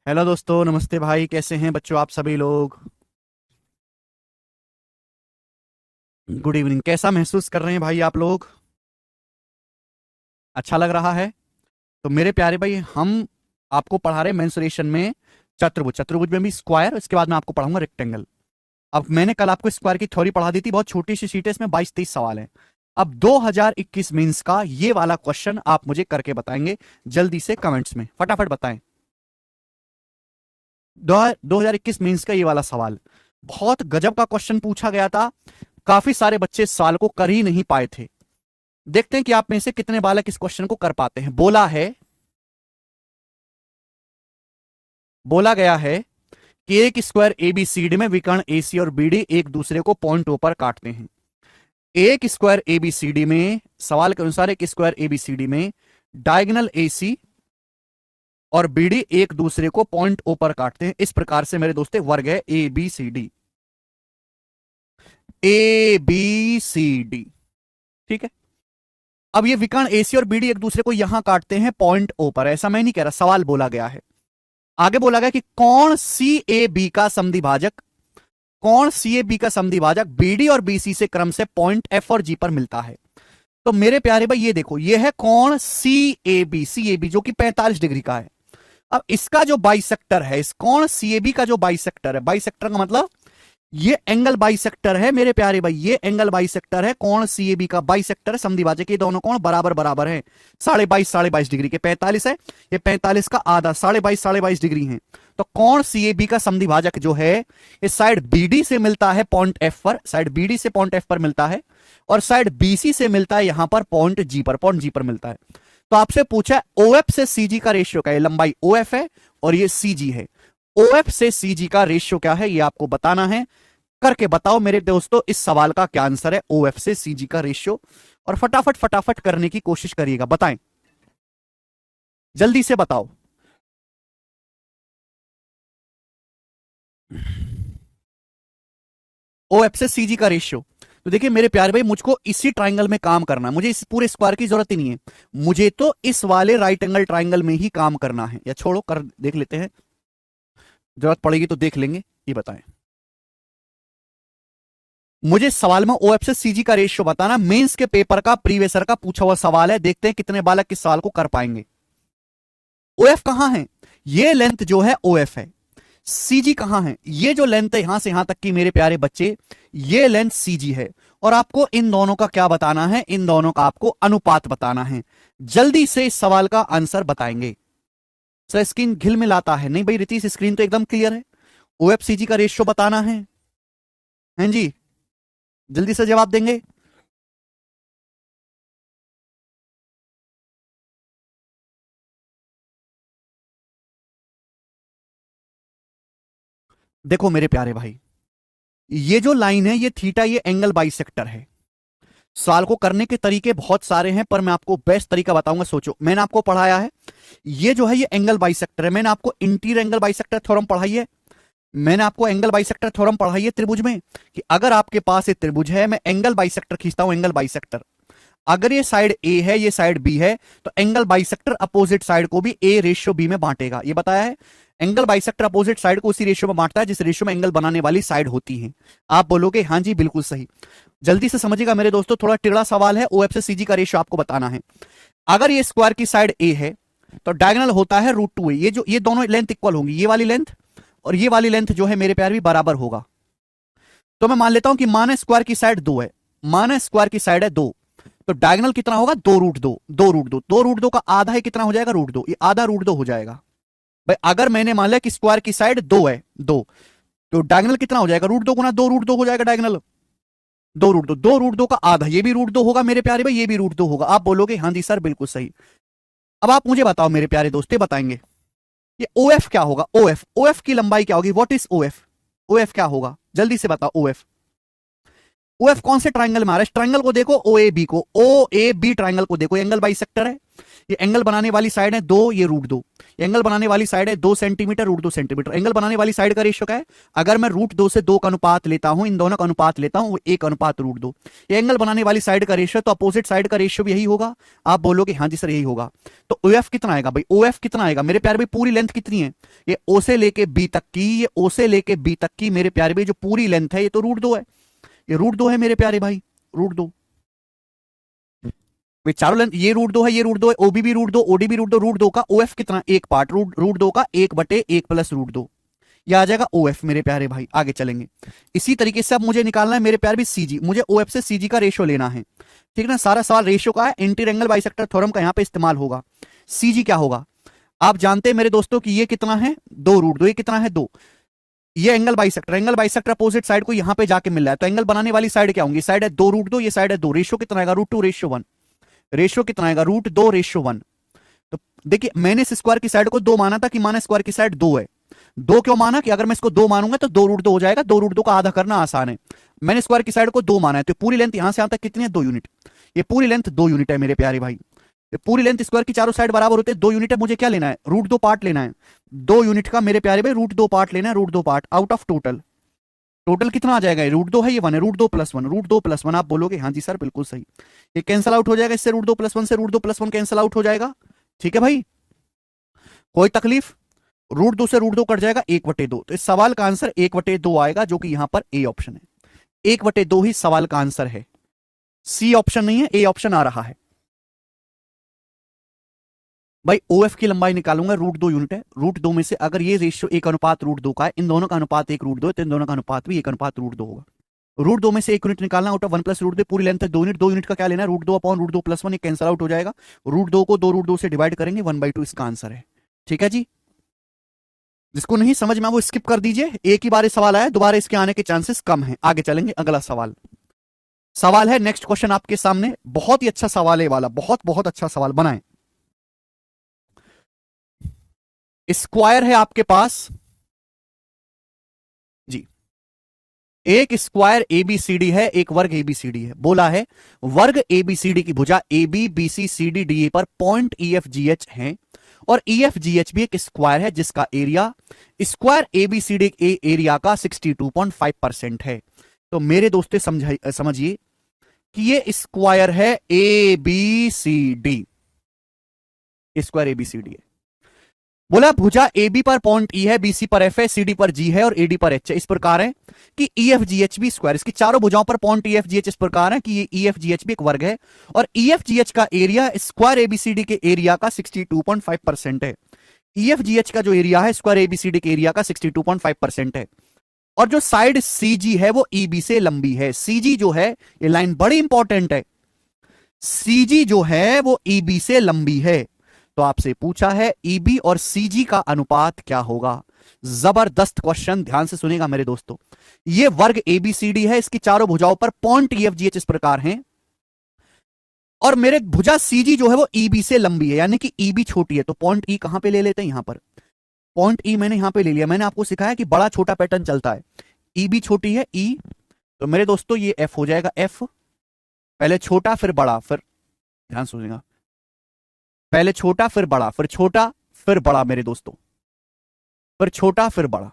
Hello दोस्तों, नमस्ते भाई। कैसे हैं बच्चों आप सभी लोग? Good evening. कैसा महसूस कर रहे हैं भाई आप लोग? अच्छा लग रहा है? तो मेरे प्यारे भाई, हम आपको पढ़ा रहे हैं मेंसुरेशन में चतुर्भुज। चतुर्भुज में भी स्क्वायर, इसके बाद मैं आपको पढ़ाऊंगा रेक्टेंगल। अब मैंने कल आपको स्क्वायर की थ्योरी पढ़ा दी थी, बहुत छोटी सी शीट है, इसमें 22-23 सवाल हैं। अब 2021 मेंस का ये वाला क्वेश्चन आप मुझे करके बताएंगे। जल्दी से कमेंट्स में फटाफट बताएं। 2021 मेंस का ये वाला सवाल बहुत गजब का क्वेश्चन पूछा गया था। काफी सारे बच्चे इस सवाल को कर ही नहीं पाए थे। देखते हैं कि आप में से कितने बालक इस क्वेश्चन को कर पाते हैं। बोला गया है कि एक स्क्वायर एबीसीडी में विकर्ण एसी और बीडी एक दूसरे को पॉइंट ओ पर काटते हैं। एक स्क्वायर एबीसीडी में, सवाल के अनुसार एक स्क्वायर एबीसीडी में डायगोनल एसी और बीडी एक दूसरे को पॉइंट ओ पर काटते हैं। इस प्रकार से मेरे दोस्त वर्ग है A B C D. A B C D, ठीक है। अब ये विकर्ण एसी और बीडी एक दूसरे को यहां काटते हैं पॉइंट ओ पर, ऐसा मैं नहीं कह रहा, सवाल बोला गया है। आगे बोला गया कि कौन सी ए बी का समद्विभाजक, कौन सी ए बी का समद्विभाजक बीडी और बीसी से क्रम से पॉइंट एफ और जी पर मिलता है। तो मेरे प्यारे भाई ये देखो, ये है कौन सी ए बी जो कि 45 डिग्री का है। अब इसका जो बाइसेक्टर है, इस कौन सी ए बी का जो बाइसेक्टर है, बाइसेक्टर का मतलब ये एंगल बाइसेक्टर है मेरे प्यारे भाई, ये एंगल बाइसेक्टर है। कौन सी ए बी का बाइसेक्टर है, समद्विभाजक। ये दोनों कोण बराबर बराबर हैं, 22.5 डिग्री के। 45 है, ये 45 का आधा, 22.5 डिग्री है। तो कौन सी ए बी का समद्विभाजक जो है, इस साइड बीडी से मिलता है पॉइंट एफ पर, साइड बीडी से पॉइंट एफ पर मिलता है, और साइड बीसी से मिलता है यहां पर पॉइंट जी पर, पॉइंट जी पर मिलता है। तो आपसे पूछा है ओएफ से सीजी का रेशियो क्या है। लंबाई ओएफ है और ये सीजी है। ओएफ से सीजी का रेशियो क्या है, ये आपको बताना है। करके बताओ मेरे दोस्तों, इस सवाल का क्या आंसर है ओएफ से सीजी का रेशियो। और फटाफट फटाफट करने की कोशिश करिएगा, बताएं, जल्दी से बताओ। ओएफ से सीजी का रेशियो। तो देखिए मेरे प्यारे भाई, मुझको इसी ट्राइंगल में काम करना है, मुझे इस पूरे स्क्वायर की जरूरत ही नहीं है। मुझे तो इस वाले राइट एंगल ट्राइंगल में ही काम करना है, या छोड़ो, कर देख लेते हैं, जरूरत पड़ेगी तो देख लेंगे। ये बताएं, मुझे इस सवाल में ओएफ से सीजी का रेशियो बताना। मेंस के पेपर का प्रीवियसर का पूछा हुआ सवाल है, देखते हैं कितने बालक इस सवाल को कर पाएंगे। ओएफ कहां है, ये लेंथ जो है ओएफ है। सीजी कहां है, ये जो लेंथ है यहां से यहां तक की मेरे प्यारे बच्चे, ये लेंथ सीजी है। और आपको इन दोनों का क्या बताना है, इन दोनों का आपको अनुपात बताना है। जल्दी से इस सवाल का आंसर बताएंगे। सर स्क्रीन घिल मिलाता है, नहीं भाई रितीश, स्क्रीन तो एकदम क्लियर है। ओएफ सीजी का रेशियो बताना है। हैं जी, जल्दी से जवाब देंगे। देखो मेरे प्यारे भाई, ये जो लाइन है ये थीटा, ये एंगल बाइसेक्टर है। सवाल को करने के तरीके बहुत सारे हैं, पर मैं आपको बेस्ट तरीका बताऊंगा। सोचो, मैंने आपको पढ़ाया है, ये जो है ये एंगल बाइसेक्टर है। मैंने आपको इंटीरियर एंगल बाइसेक्टर थ्योरम पढ़ाई है, मैंने आपको एंगल बाइसेक्टर थ्योरम पढ़ाई है त्रिभुज में, कि अगर आपके पास एक त्रिभुज है, मैं एंगल बाइसेक्टर खींचता हूं, एंगल बाइसेक्टर, अगर ये साइड ए है ये साइड बी है, तो एंगल बाइसेक्टर अपोजिट साइड को भी ए रेशियो बी में बांटेगा। ये बताया है, एंगल बाइसेक्टर अपोजिट साइड को उसी रेशियो में बांटता है जिस रेशियो में एंगल बनाने वाली साइड होती है। आप बोलोगे हाँ जी बिल्कुल सही। जल्दी से समझिएगा मेरे दोस्तों, थोड़ा टेढ़ा सवाल है। ओएफ से सीजी का रेशियो आपको बताना है। अगर ये स्क्वायर की साइड ए है तो डायगोनल होता है √2a। ये जो, ये दोनों लेंथ इक्वल होंगी, ये वाली लेंथ और ये वाली लेंथ जो है मेरे प्यार भी बराबर होगा। तो मैं मान लेता हूं कि माना स्क्वायर की साइड 2 है, माना स्क्वायर की साइड है 2, तो डायगोनल कितना होगा, 2√2। 2√2, 2√2 का आधा है कितना हो जाएगा, √2, ये आधा √2 हो जाएगा। भाई अगर मैंने मान लिया कि स्क्वायर की साइड 2 है, 2, तो डायगोनल कितना हो जाएगा, √2 गुना 2√2 हो जाएगा डायगोनल। 2√2, 2√2 का आधा, ये भी √2 होगा मेरे प्यारे भाई, ये भी √2 होगा। आप बोलोगे हाँ जी सर बिल्कुल सही। अब आप मुझे बताओ मेरे प्यारे दोस्त, बताएंगे ये ओएफ क्या होगा। ओएफ, ओएफ की लंबाई क्या होगी, व्हाट इज ओएफ, ओएफ क्या होगा, जल्दी से बताओ ओएफ। OF कौन से ट्राइंगल में आ रहा है? इस ट्राइंगल को देखो, OAB को, OAB ट्राइंगल को देखो, एंगल बाइसेक्टर है। ये एंगल बनाने वाली साइड है 2, ये √2। एंगल बनाने वाली साइड है 2 सेंटीमीटर, √2 सेंटीमीटर। एंगल बनाने वाली साइड का रेशियो क्या है? अगर मैं √2 से 2 का अनुपात लेता हूं, इन दोनों का अनुपात लेता हूं, वो 1:√2। ये एंगल बनाने वाली साइड का रेशियो, तो अपोजिट साइड का रेशियो भी यही होगा। आप बोलोगे हाँ जी सर यही होगा। तो OF कितना आएगा भाई? OF कितना आएगा मेरे प्यारे भाई? पूरी लेंथ कितनी है? ये O से लेके B तक की, ये O से लेके B तक की मेरे प्यारे भाई जो पूरी लेंथ है, ये तो √2 है। ये √2 है मेरे प्यारे भाई, √2। वे चारों लेंथ, ये √2 है, ये √2 है, OB भी √2, OD भी √2। √2 का OF कितना? एक पार्ट, √2 का 1/1 प्लस √2, ये आ जाएगा OF मेरे प्यारे भाई। आगे चलेंगे, इसी तरीके से अब मुझे निकालना है मेरे प्यारे भी CG। मुझे OF से CG का रेशियो लेना है, ठीक ना। सारा सवाल रेशियो का है, इंटीरियर एंगल बाइसेक्टर थ्योरम का यहां पे इस्तेमाल होगा। CG क्या होगा? आप जानते हैं मेरे दोस्तों कि ये कितना है? 2 √2। ये कितना है? 2। ये angle bisector, angle bisector opposite side को यहां पे जाके मिल रहा है, तो एंगल बनाने वाली साइड क्या होंगी? साइड है 2 √2, ये साइड है 2। रेशियो कितना आएगा? √2:1। रेशियो कितना आएगा? √2:1। तो देखिए, मैंने इस स्क्वायर की साइड को 2 माना था कि माना स्क्वायर की साइड 2 है। 2 क्यों माना? कि अगर मैं इसको 2 मानूंगा तो 2 √2 हो जाएगा। 2 √2 का आधा करना आसान है। मैंने स्क्वायर की साइड को 2 माना है, तो पूरी लेंथ यहां से यहां तक कितनी है? 2 यूनिट। ये पूरी लेंथ 2 यूनिट है मेरे प्यारे भाई। ये पूरी लेंथ स्क्वायर की चारों साइड बराबर होते हैं, 2 यूनिट है। मुझे क्या लेना है? √2 पार्ट लेना है। 2 यूनिट का मेरे प्यारे भाई √2 पार्ट लेना है, √2 part out of total. Total कितना आ जाएगा? √2 है, ये 1 है, √2+1, √2+1। आप बोलोगे हाँ जी सर बिल्कुल सही। ये कैंसल आउट हो जाएगा, इससे √2+1 से √2+1 कैंसल आउट हो जाएगा। ठीक है भाई, कोई तकलीफ? √2 से √2 कट जाएगा, 1/2। तो इस सवाल का आंसर 1/2 आएगा, जो कि यहां पर ए ऑप्शन है। 1/2 ही सवाल का आंसर है, सी ऑप्शन नहीं है, ए ऑप्शन आ रहा है भाई। OF की लंबाई निकालूंगा, √2 यूनिट है। √2 में से अगर ये रेशियो 1:√2 का है, इन दोनों का अनुपात 1/2 है, तो इन दोनों का अनुपात भी 1:√2 होगा। √2 में से 1 यूनिट निकालना, आउट ऑफ 1 + √2, पूरी लेंथ है 2 यूनिट। 2 यूनिट का क्या लेना है? √2/√2+1, ये कैंसल आउट हो जाएगा। √2 को 2 √2 से डिवाइड करेंगे, 1/2 इसका आंसर है। ठीक है जी, जिसको नहीं समझ में वो स्किप कर दीजिए। एक ही बार सवाल आया, दोबारा इसके आने के चांसेस कम है। आगे चलेंगे, अगला सवाल। सवाल है नेक्स्ट क्वेश्चन आपके सामने, बहुत ही अच्छा सवाल है वाला, बहुत बहुत अच्छा सवाल बनाए। स्क्वायर है आपके पास जी, एक स्क्वायर ABCD है, एक वर्ग ABCD है। बोला है वर्ग ABCD की भुजा AB BC CD DE पर पॉइंट EFGH है, और EFGH भी एक स्क्वायर है जिसका एरिया स्क्वायर ABCD एरिया का 62.5% है। तो मेरे दोस्तों समझिए कि ये स्क्वायर है ABCD, स्क्वायर ABCD है। बोला भुजा AB पर पॉइंट E है, BC पर F है, CD पर G है और AD पर H है। इस प्रकार है कि EFGH भी स्क्वायर, इसकी चारों भुजाओं पर पॉइंट EFGH इस प्रकार है कि ये EFGH भी एक वर्ग है, और EFGH का एरिया स्क्वायर ABCD के एरिया का 62.5% है। EFGH का जो एरिया है स्क्वायर ABCD के एरिया का 62.5% है, और जो साइड CG है वो EB से लंबी है। CG जो है, ये लाइन बड़ी इंपॉर्टेंट है, CG जो है वो EB से लंबी है। तो आपसे पूछा है EB और CG का अनुपात क्या होगा। जबरदस्त क्वेश्चन, ध्यान से सुनेगा मेरे दोस्तों। ये वर्ग ABCD है, इसकी चारों भुजाओं पर पॉइंट EFGH इस प्रकार हैं, और मेरे भुजा CG जो है वो EB से लंबी है, यानी कि EB छोटी है। तो पॉइंट E कहां पे ले लेते हैं? यहां पर पॉइंट E मैंने यहां पे ले लिया। मैंने आपको सिखाया कि बड़ा छोटा पैटर्न चलता है। EB छोटी है E, तो मेरे दोस्तों ये F हो जाएगा। F पहले छोटा फिर बड़ा, फिर ध्यान सुनिएगा, पहले छोटा फिर बड़ा, फिर छोटा फिर बड़ा मेरे दोस्तों, फिर छोटा फिर बड़ा,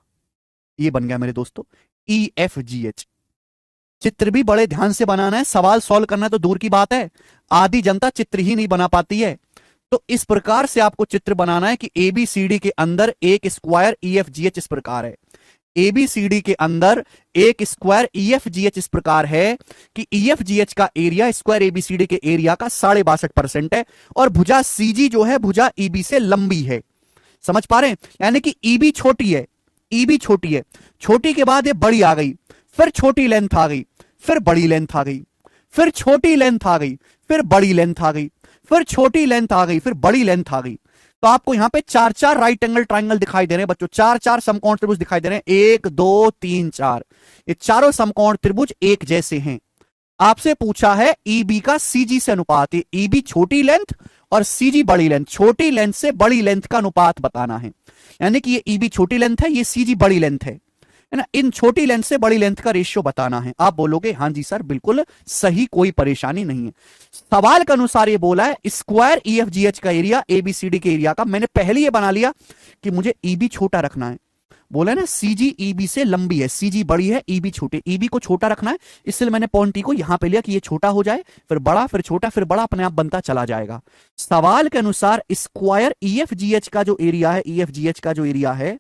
ये बन गया मेरे दोस्तों EFGH। चित्र भी बड़े ध्यान से बनाना है, सवाल सॉल्व करना तो दूर की बात है, आधी जनता चित्र ही नहीं बना पाती है। तो इस प्रकार से आपको चित्र बनाना है कि ABCD के अंदर एक स्क्वायर EFGH इस प्रकार है। ABCD के अंदर एक स्क्वायर EFGH इस प्रकार है कि EFGH का एरिया स्क्वायर ABCD के एरिया का 62.5% है, और भुजा CG जो है भुजा EB से लंबी है। समझ पा रहे हैं? यानी कि EB छोटी है, EB छोटी है, छोटी के बाद ये बड़ी आ गई, फिर छोटी लेंथ आ गई, फिर बड़ी लेंथ आ गई, फिर छोटी लेंथ आ गई, फिर बड़ी लेंथ आ गई, फिर छोटी लेंथ आ गई, फिर बड़ी लेंथ आ गई। तो आपको यहां पे 4-4 राइट एंगल ट्राइंगल दिखाई दे रहे हैं बच्चों, 4-4 समकोण त्रिभुज दिखाई दे रहे हैं, 1 2 3 4। ये चारों समकोण त्रिभुज एक जैसे हैं। आपसे पूछा है EB का CG से अनुपात, EB छोटी लेंथ और CG बड़ी लेंथ, छोटी लेंथ से बड़ी लेंथ का अनुपात बताना है। यानी कि ये EB छोटी लेंथ है, ये CG बड़ी लेंथ है। है ना, इन छोटी लेंथ से बड़ी लेंथ का रेशियो बताना है। आप बोलोगे हाँ जी सर बिल्कुल सही, कोई परेशानी नहीं है। सवाल के अनुसार ये बोला है स्क्वायर ईएफजीएच का एरिया एबीसीडी के एरिया का। मैंने पहले ये बना लिया कि मुझे ईबी छोटा रखना है। बोला ना सीजी ईबी से लंबी है, सीजी बड़ी है ईबी छोटे, ईबी को छोटा रखना है, इसलिए मैंने पॉइंट टी को यहां पे लिया कि ये छोटा हो जाए, फिर बड़ा, फिर छोटा, फिर बड़ा, अपने आप बनता चला जाएगा। सवाल के अनुसार स्क्वायर ईएफजीएच का जो एरिया है, ईएफजीएच का जो एरिया है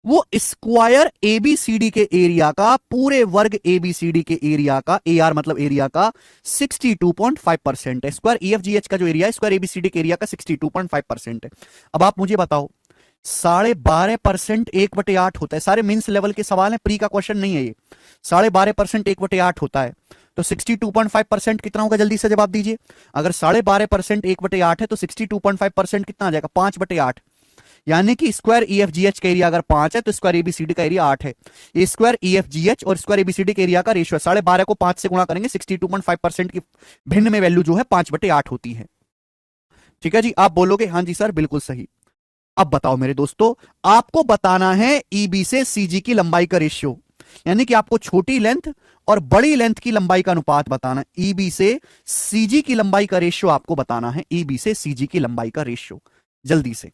वो स्क्वायर एबीसीडी के एरिया का, पूरे वर्ग एबीसीडी के एरिया का, एआर मतलब एरिया का 62.5% है। स्क्वायर ईएफजीएच का जो एरिया है स्क्वायर एबीसीडी के एरिया का 62.5% है। अब आप मुझे बताओ 12.5% 1/8 होता है। सारे मीन्स लेवल के सवाल हैं, प्री का क्वेश्चन नहीं है ये। 12.5% 1/8 होता है, तो 62.5% कितना होगा, जल्दी से जवाब दीजिए। अगर 12.5% 1/8 है तो 62.5% कितना आ जाएगा, 5/8। यानी कि स्क्वायर ईएफजीएच का एरिया अगर 5 है तो स्क्वायर एबीसीडी का एरिया 8 है। ये स्क्वायर ईएफजीएच और स्क्वायर एबीसीडी के एरिया का रेशियो है। 12.5 को 5 से गुणा करेंगे, 62.5% की भिन्न में वैल्यू जो है 5/8 होती है। ठीक है जी, आप बोलोगे हाँ जी सर बिल्कुल सही। अब बताओ मेरे दोस्तों, आपको बताना है ईबी से सीजी की लंबाई का रेशियो, यानी कि आपको छोटी लेंथ और बड़ी लेंथ की लंबाई का अनुपात बताना है। ईबी से सीजी की लंबाई का रेशियो आपको बताना है, ईबी से सीजी की लंबाई का रेशियो। जल्दी से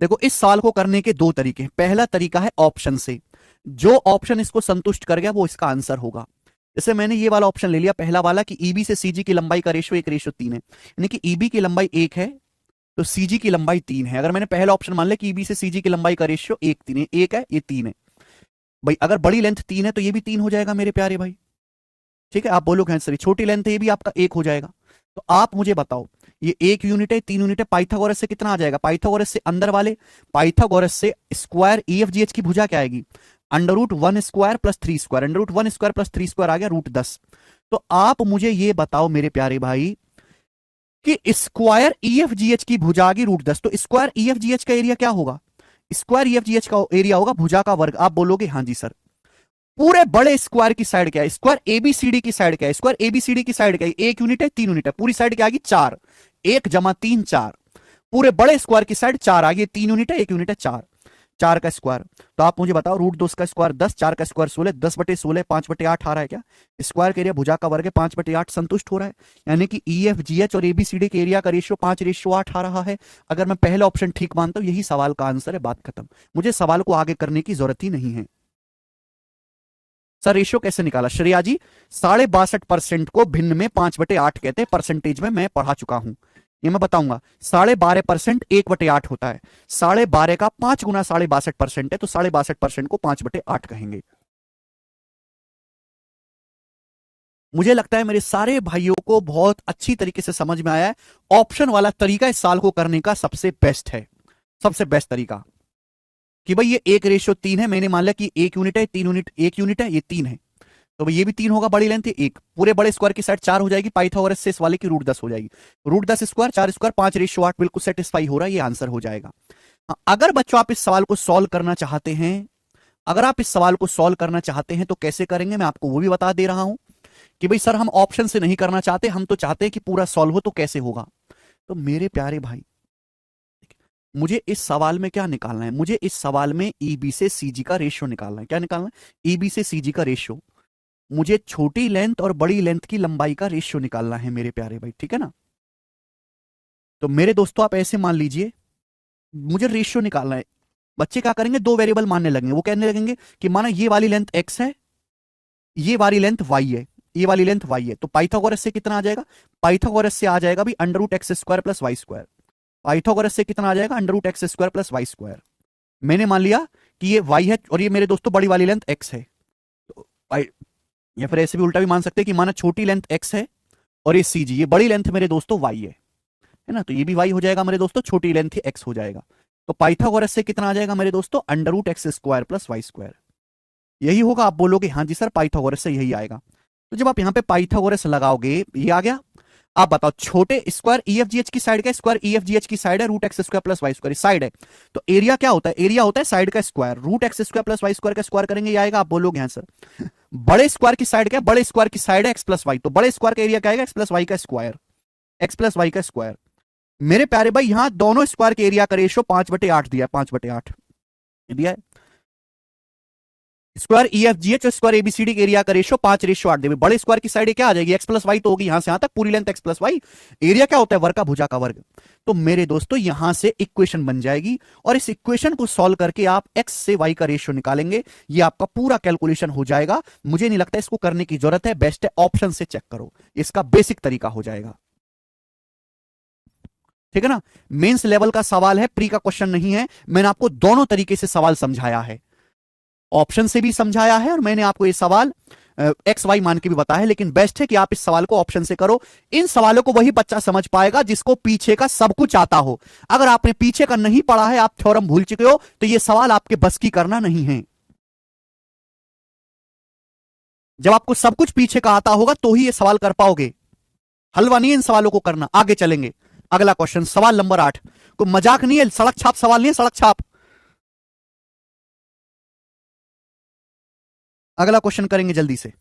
देखो, इस सवाल को करने के दो तरीके हैं। पहला तरीका है ऑप्शन से, जो ऑप्शन इसको संतुष्ट कर गया वो इसका आंसर होगा। जैसे मैंने ये वाला ऑप्शन ले लिया, पहला वाला कि ईबी से सीजी की लंबाई का रेशियो 1:3 है, यानी कि ईबी की लंबाई 1 है तो सीजी की लंबाई 3 है। अगर मैंने पहला ऑप्शन मान लिया कि ईबी से सीजी की लंबाई का रेशियो 1:3 है, 1 है ये 3 है भाई। अगर बड़ी लेंथ 3 है तो ये भी 3 हो जाएगा मेरे प्यारे भाई। ठीक है, आप बोलोगे सर छोटी लेंथ है, ये भी आपका 1 हो जाएगा। तो आप मुझे बताओ ये 1 यूनिट है, 3 यूनिट है, पाइथागोरस से कितना आ जाएगा, पाइथागोरस से अंदर वाले, पाइथागोरस से स्क्वायर ईएफजीएच की भुजा क्या आएगी, √1² + 3², √1² + 3² आ गया √10। तो आप मुझे ये बताओ मेरे प्यारे भाई कि स्क्वायर ईएफजीएच की भुजा आ गई √10, तो स्क्वायर ईएफजीएच का एरिया क्या होगा, स्क्वायर ईएफजीएच का एरिया होगा भुजा का वर्ग। आप बोलोगे हाँ जी सर। पूरे बड़े स्क्वायर की साइड क्या है, स्क्वायर एबीसीडी की साइड क्या है, स्क्वायर एबीसीडी की साइड क्या है, 1 यूनिट है 3 यूनिट है, पूरी साइड क्या आ गई 4, 1 + 3 4। पूरे बड़े स्क्वायर की साइड 4 आ गई, 3 यूनिट है 1 यूनिट है 4, 4 का स्क्वायर। तो आप मुझे बताओ √2 का स्क्वायर 10, 4 का स्क्वायर 16, 10/16 5/8 आ रहा है क्या, स्क्वायर का एरिया भुजा का वर्ग है 5/8 संतुष्ट हो रहा है। यानी कि ईएफजीएच और एबीसीडी के एरिया का रेशियो 5:8 आ रहा है। अगर मैं पहला ऑप्शन ठीक मानता हूं यही सवाल का आंसर है, बात खत्म। मुझे सवाल को आगे करने की जरूरत ही नहीं है। सर रेशियो कैसे निकाला श्रेया जी, 62.5% को भिन्न में 5/8 कहते हैं, परसेंटेज में मैं पढ़ा चुका हूं, ये मैं बताऊंगा। 12.5% 1/8 होता है, 12.5 का 5 गुना 62% है, तो 62% को 5/8 कहेंगे। मुझे लगता है मेरे सारे भाइयों को बहुत अच्छी तरीके से समझ में आया है। ऑप्शन वाला तरीका इस साल को करने का सबसे बेस्ट है, सबसे बेस्ट तरीका कि भाई ये 1:3 है, मैंने मान लिया कि 1 यूनिट है 3 यूनिट, 1 यूनिट है ये 3 है, तो भाई ये भी 3 होगा, बड़ी लेंथ है 1, पूरे बड़े स्क्वायर की साइड 4 हो जाएगी, पाइथागोरस से इस वाले की √10 हो जाएगी, √10 स्क्वायर 4 स्क्वायर 5:8 बिल्कुल सेटिस्फाई हो रहा है, ये आंसर हो जाएगा। अगर बच्चों आप इस सवाल को सॉल्व करना चाहते हैं, अगर आप इस सवाल को सॉल्व करना चाहते हैं तो कैसे करेंगे मैं आपको वो भी बता दे रहा हूं कि भाई सर हम ऑप्शन से नहीं करना चाहते, हम तो चाहते हैं कि पूरा सॉल्व हो, तो कैसे होगा। तो मेरे प्यारे भाई मुझे इस सवाल में क्या निकालना है, मुझे इस सवाल में ईबी से सीजी का रेशियो निकालना है। क्या निकालना है, ईबी से सीजी का रेशियो। मुझे छोटी लेंथ और बड़ी लेंथ की लंबाई का रेशियो निकालना है मेरे प्यारे भाई, ठीक है ना। तो मेरे दोस्तों आप ऐसे मान लीजिए मुझे रेशियो निकालना है। बच्चे क्या करेंगे, दो वेरिएबल मानने लगेंगे, वो कहने लगेंगे कि माना ये वाली लेंथ x है, ये वाली लेंथ y है, ये वाली लेंथ y है, तो पाइथागोरस से कितना आ जाएगा, पाइथागोरस से आ जाएगा भी √x² + y²। पाइथागोरस से कितना आ जाएगा, √x² + y²। मैंने मान लिया कि ये y है और ये मेरे दोस्तों बड़ी वाली लेंथ x है, तो या फिर ऐसे भी उल्टा भी मान सकते हैं कि माना छोटी लेंथ x है और ये सीजी, ये बड़ी लेंथ मेरे दोस्तों y है ना, तो ये भी y हो जाएगा मेरे दोस्तों, छोटी लेंथ ही x हो जाएगा। तो पाइथागोरस से कितना आ जाएगा मेरे दोस्तों, √x² + y²। यही होगा, आप बोलोगे हाँ जी सर पाइथागोरस से यही आएगा। तो जब आप यहां पे पाइथागोरस लगाओगे ये आ गया। आप बताओ छोटे स्क्वायर ईएफजीएच की साइड का, स्क्वायर ईएफजीएच की साइड है √x² + y² साइड है, तो एरिया क्या होता है, एरिया होता है साइड का स्क्वायर, √x² + y² का स्क्वायर करेंगे ये आएगा। आप बोलोगे हाँ सर बड़े स्क्वायर की साइड क्या, बड़े स्क्वायर की साइड है x + y, तो बड़े स्क्वायर का एरिया क्या आएगा, x + y का स्क्वायर, x + y का स्क्वायर। मेरे प्यारे भाई यहां दोनों स्क्वायर के एरिया का रेशियो 5/8 दिया है, 5/8 दिया है। Square E F G H और स्क्वायर एबीसीडी के एरिया का रेशियो 5/8 दे। बड़े स्क्वायर की साइड क्या आ जाएगी, एक्स प्लस वाई तो होगी, यहां से यहां तक पूरी length X plus Y. Area क्या होता है, वर्ग का भुजा का वर्ग। तो मेरे दोस्तों यहां से इक्वेशन बन जाएगी और इस इक्वेशन को सॉल्व करके आप एक्स से वाई का रेशियो निकालेंगे। ये आपका पूरा कैलकुलेशन हो जाएगा। मुझे नहीं लगता इसको करने की जरूरत है, बेस्ट है ऑप्शन से चेक करो, इसका बेसिक तरीका हो जाएगा। ठीक है ना, मेंस लेवल का सवाल है, प्री का क्वेश्चन नहीं है। मैंने आपको दोनों तरीके से सवाल समझाया है, ऑप्शन से भी समझाया है और मैंने आपको ये सवाल एक्स वाई मान के भी बताया है। लेकिन बेस्ट है कि आप इस सवाल को ऑप्शन से करो। इन सवालों को वही बच्चा समझ पाएगा जिसको पीछे का सब कुछ आता हो। अगर आपने पीछे का नहीं पढ़ा है, आप थ्योरम भूल चुके हो, तो ये सवाल आपके बस की करना नहीं है। जब आपको सब कुछ पीछे का आता होगा तो ही ये सवाल कर पाओगे। हलवा नहीं है इन सवालों को करना। आगे चलेंगे, अगला क्वेश्चन सवाल नंबर 8। कोई मजाक नहीं है, सड़क छाप सवाल नहीं है, सड़क छाप। अगला क्वेश्चन करेंगे जल्दी से।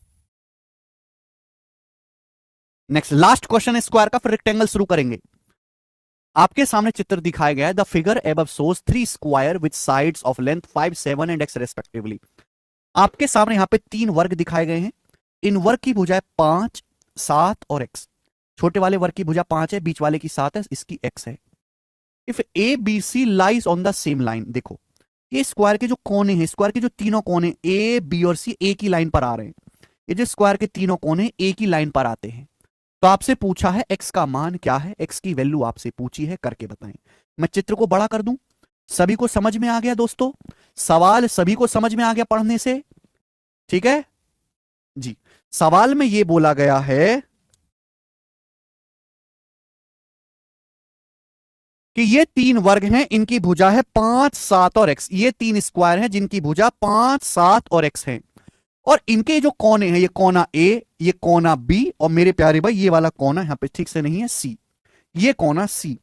नेक्स्ट लास्ट क्वेश्चन है स्क्वायर का, फिर रेक्टेंगल शुरू करेंगे। आपके सामने चित्र दिखाया गया है, the figure above shows 3 square with sides of length 5, 7 and x respectively. आपके सामने यहां पे 3 वर्ग दिखाए गए हैं। इन वर्ग की भुजाएं 5, 7 और एक्स। छोटे वाले वर्ग की भुजा 5 है, बीच वाले की 7 है, इसकी एक्स है। If A B C lies on the same line, देखो ये स्क्वायर के जो कोने हैं, स्क्वायर के जो तीनों कोने ए बी और सी एक ही लाइन पर आ रहे हैं। ये जो स्क्वायर के तीनों कोने एक ही लाइन पर आते हैं। तो आपसे पूछा है एक्स का मान क्या है, एक्स की वैल्यू आपसे पूछी है, करके बताएं। मैं चित्र को बड़ा कर दूं, सभी को समझ में आ गया दोस्तों? सवाल सभी को समझ में आ गया पढ़ने से? ठीक है जी। सवाल में यह बोला गया है कि ये 3 वर्ग हैं, इनकी भुजा है 5, 7 और एक्स। ये 3 स्क्वायर हैं जिनकी भुजा 5, 7 और एक्स है। और इनके जो कोने हैं, ये कोना ए, ये कोना बी, और मेरे प्यारे भाई ये वाला कोना यहां पे ठीक से नहीं है, सी, ये कोना सी।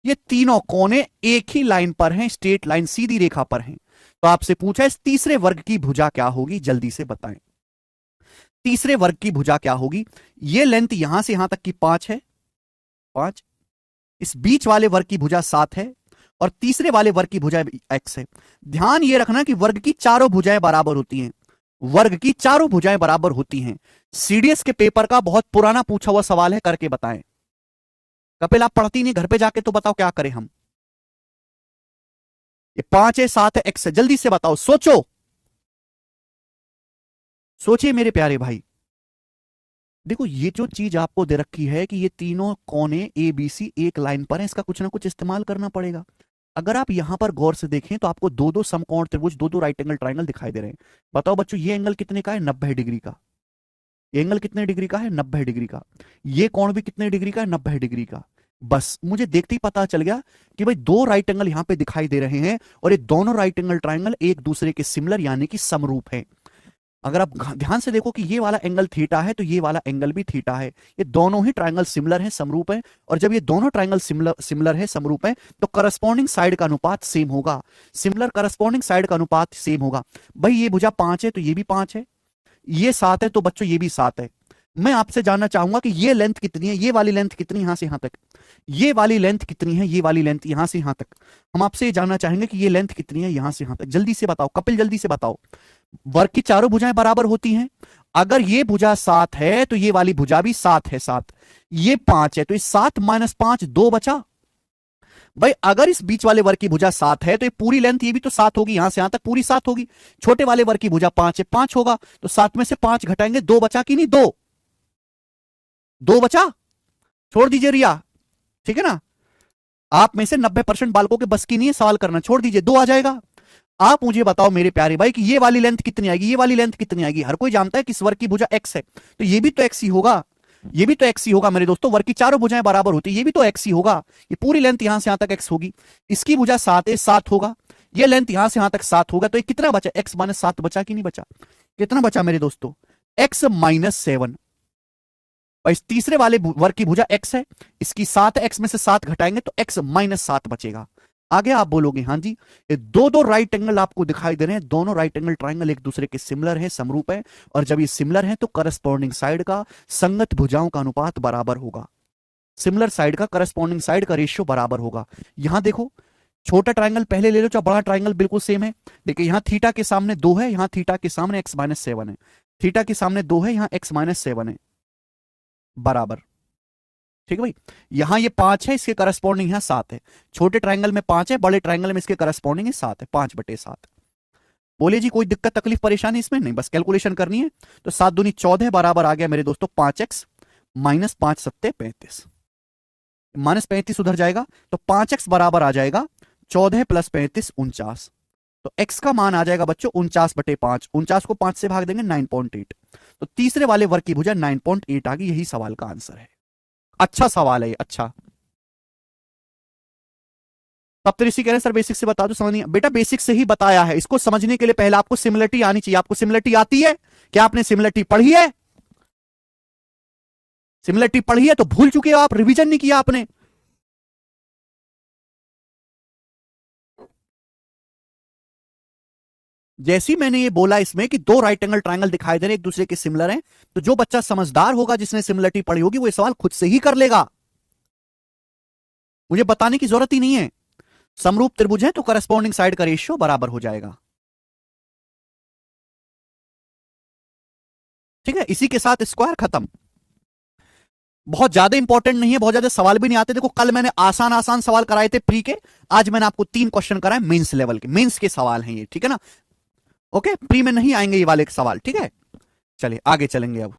ये तीनों कोने एक ही लाइन पर हैं, स्ट्रेट लाइन सीधी रेखा पर हैं। तो आपसे पूछा इस तीसरे वर्ग की भुजा क्या होगी, जल्दी से बताएं। तीसरे वर्ग की भुजा क्या होगी? ये लेंथ यहां से यहां तक की 5 है, 5। इस बीच वाले वर्ग की भुजा 7 है और तीसरे वाले वर्ग की भुजा एक्स है। ध्यान ये रखना कि वर्ग की चारों भुजाएं बराबर होती हैं, वर्ग की चारों भुजाएं बराबर होती हैं। सीडीएस के पेपर का बहुत पुराना पूछा हुआ सवाल है, करके बताएं। कपिल आप पढ़ती नहीं, घर पे जाके तो बताओ क्या करें हम। ये 5 है, 7 है, एक्स है, जल्दी से बताओ, सोचो सोचिए मेरे प्यारे भाई। देखो ये जो चीज आपको दे रखी है कि ये तीनों कोने ए बी सी एक लाइन पर है, इसका कुछ ना कुछ इस्तेमाल करना पड़ेगा। अगर आप यहां पर गौर से देखें तो आपको दो दो समकोण त्रिभुज, दो दो राइट एंगल ट्राइंगल दिखाई दे रहे हैं। बताओ बच्चों ये एंगल कितने का है, 90 डिग्री का। ये एंगल कितने डिग्री का है, 90 डिग्री का। ये कोण भी कितने डिग्री का है, 90 डिग्री का। बस मुझे देखते ही पता चल गया कि भाई 2 राइट एंगल यहां पे दिखाई दे रहे हैं और ये दोनों राइट एंगल ट्राइंगल एक दूसरे के सिमिलर यानी कि समरूप है। अगर आप ध्यान से देखो कि ये वाला एंगल थीटा है तो ये वाला एंगल भी थीटा है। ये दोनों ही ट्रायंगल सिमिलर हैं, समरूप है। और जब ये दोनों ट्रायंगल सिमिलर है, समरूप है, तो करस्पॉन्डिंग साइड का अनुपात सेम होगा। सिमिलर करस्पॉन्डिंग साइड का अनुपात सेम होगा। भाई ये भुजा 5 है तो ये भी 5 है, ये 7 है तो बच्चों ये भी 7 है। मैं आपसे जानना चाहूंगा कि ये लेंथ कितनी है, ये वाली लेंथ कितनी, यहां से यहां तक, ये वाली लेंथ कितनी है, ये वाली लेंथ यहां से यहां तक। हम आपसे ये जानना चाहेंगे कि ये लेंथ कितनी है यहां से यहां तक। जल्दी से बताओ कपिल, जल्दी से बताओ। वर्ग की चारों भुजाएं बराबर होती हैं। अगर ये भुजा 7 है तो ये वाली भुजा भी 7 है, 7। ये 5 है तो ये 7 - 5 2 बचा। भाई अगर इस बीच वाले वर्ग की भुजा 7 है तो ये पूरी लेंथ ये भी तो 7 होगी, यहां से यहां तक पूरी 7 होगी। छोटे वाले वर्ग की भुजा 5 है, 5 होगा तो 7 में से 5 घटाएंगे, 2 बचा कि नहीं, 2 बचा। छोड़ दीजिए रिया, ठीक है ना। आप में से 90% बालकों के बस की नहीं है सवाल करना, छोड़ दीजिए, 2 आ जाएगा। आप मुझे बताओ मेरे प्यारे भाई कि ये वाली लेंथ कितनी आएगी, ये वाली लेंथ कितनी आएगी। हर कोई जानता है कि इस वर्ग की भुजा x है तो ये भी तो x ही होगा, ये भी तो x ही होगा मेरे दोस्तों। वर्ग की चारों भुजाएं बराबर होती है, ये भी तो x ही होगा। ये पूरी लेंथ यहां से यहां तक x होगी। इसकी भुजा 7 है, 7 होगा। ये लेंथ यहां से यहां तक 7 होगा तो ये कितना बचा, x - 7 बचा कि नहीं बचा? कितना बचा मेरे दोस्तों, x - 7। और इस तीसरे वाले वर्ग की भुजा x है, इसकी 7 है, x में से 7 घटाएंगे तो x - 7 बचेगा। आगे आप बोलोगे हाँ जी, ये दो राइट एंगल आपको दिखाई दे रहे हैं, दोनों राइट एंगल ट्राइंगल एक दूसरे के सिमिलर है, समरूप है। और जब ये सिमिलर है तो करस्पॉन्डिंग साइड का संगत भुजाओं का अनुपात बराबर होगा। सिमिलर साइड का करस्पॉन्डिंग साइड का रेशियो बराबर होगा। यहां देखो, छोटा ट्राइंगल पहले ले लो चाहे बड़ा ट्राइंगल, बिल्कुल सेम है। देखिए यहां थीटा के सामने 2 है, यहां थीटा के सामने एक्स माइनस 7 है, थीटा के सामने 2 है, यहां एक्स माइनस 7 है, बराबर। ठीक है भाई, यहां ये 5 है, इसके करस्पॉन्डिंग यहां 7 है। छोटे ट्राइंगल में 5 है, बड़े ट्राइंगल में इसके करस्पॉन्डिंग है 7 है, 5/7। बोले जी कोई दिक्कत तकलीफ परेशानी इसमें नहीं, बस कैलकुलेशन करनी है। तो 7 दूनी 14 बराबर आ गया मेरे दोस्तों 5x माइनस 5 सत्ते 35, -35 उधर जाएगा तो 5x बराबर आ जाएगा 14 प्लस 35 49। तो x का मान आ जाएगा बच्चों 49/5, 49 को 5 से भाग देंगे 9.8। तो तीसरे वाले वर्ग की भुजा 9.8 आ गई, यही सवाल का आंसर है। अच्छा सवाल है ये, अच्छा। तब तो ऋषि कह रहे हैं सर बेसिक से बता दो, समझ नहीं बेटा, बेसिक से ही बताया है। इसको समझने के लिए पहले आपको सिमिलरिटी आनी चाहिए। आपको सिमिलरिटी आती है क्या? आपने सिमिलरिटी पढ़ी है? सिमिलरिटी पढ़ी है तो भूल चुके हो आप, रिवीजन नहीं किया आपने। जैसी मैंने ये बोला इसमें कि दो राइट एंगल ट्रायंगल दिखाई दे रहे एक दूसरे के सिमिलर हैं, तो जो बच्चा समझदार होगा जिसने सिमिलरिटी पढ़ी होगी वो ये सवाल खुद से ही कर लेगा, मुझे बताने की जरूरत ही नहीं है। समरूप त्रिभुज है तो करस्पॉन्डिंग साइड का रेशियो बराबर हो जाएगा। ठीक है, इसी के साथ स्क्वायर खत्म। बहुत ज्यादा इंपॉर्टेंट नहीं है, बहुत ज्यादा सवाल भी नहीं आते। देखो कल मैंने आसान आसान सवाल कराए थे प्री के, आज मैंने आपको 3 क्वेश्चन कराए मेंस लेवल के, मेंस के सवाल हैं ये, ठीक है ना। ओके, प्री में नहीं आएंगे ये वाले सवाल, ठीक है। चलिए आगे चलेंगे अब।